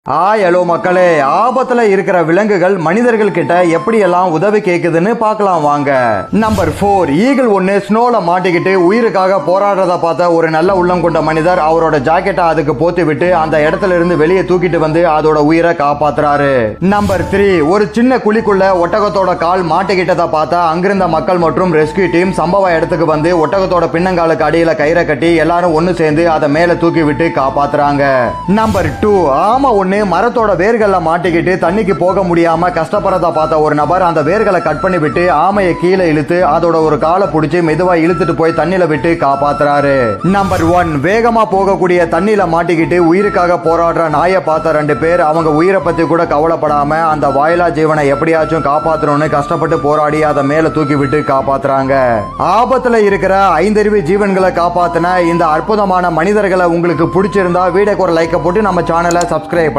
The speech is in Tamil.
ஹலோ மக்களே, ஆபத்துல இருக்கிற விலங்குகள் மனிதர்கள் கிட்ட எப்படியெல்லாம் உதவி கேக்குதுன்னு பார்க்கலாம் வாங்க. நம்பர் 4. ஈகிள் ஒன்னு ஸ்னோல மாட்டிக்கிட்டு உயிருக்காக போராடுறத பார்த்த ஒரு நல்ல உள்ளம் கொண்ட மனிதர் அவரோட ஜாக்கெட்டை அதுக்கு போத்தி விட்டு அந்த இடத்துல இருந்து வெளியே தூக்கிட்டு வந்து அதோட உயிரை காப்பாத்துறாரு. நம்பர் 3. ஒரு சின்ன குழிக்குள்ள ஒட்டகத்தோட கால் மாட்டிக்கிட்டதை பார்த்தா அங்கிருந்த மக்கள் மற்றும் ரெஸ்கியூ டீம் சம்பவ இடத்துக்கு வந்து ஒட்டகத்தோட பின்னங்காலுக்கு அடியில கயிறை கட்டி எல்லாரும் ஒன்னு சேர்ந்து அதை மேல தூக்கி விட்டு காப்பாத்துறாங்க. நம்பர் 2. ஆமா ஒன்னு மரத்தோட வேர்கள்ல மாட்டிக்கிட்டு தண்ணிக்கு போக முடியாம கஷ்டப்படுறத பார்த்த ஒரு நபர் அந்த வேர்களை கட் பண்ணி விட்டு ஆமையை கீழே இழுத்து அதோட ஒரு காலை பிடிச்சி மெதுவா இழுத்துட்டு போய் தண்ணில விட்டு காப்பாத்துறாரு. நம்பர் 1. வேகமா போகக்கூடிய தண்ணியில மாட்டிக்கிட்டு உயிருக்காக போராடுற நாயை பார்த்த 2 பேர் அவங்க உயிரை பத்தி கூட கவலைப்படாம அந்த வாயிலா ஜீவனை எப்படியாச்சும் காப்பாற்றணும்னு கஷ்டப்பட்டு போராடி அதை மேல தூக்கி விட்டு காப்பாத்துறாங்க. ஆபத்துல இருக்கிற 5 அறிவு ஜீவன்களை காப்பாத்தின இந்த அற்புதமான மனிதர்களை உங்களுக்கு பிடிச்சிருந்தா வீடியோக்கு ஒரு லைக்கை போட்டு நம்ம சேனலை சப்ஸ்கிரைப்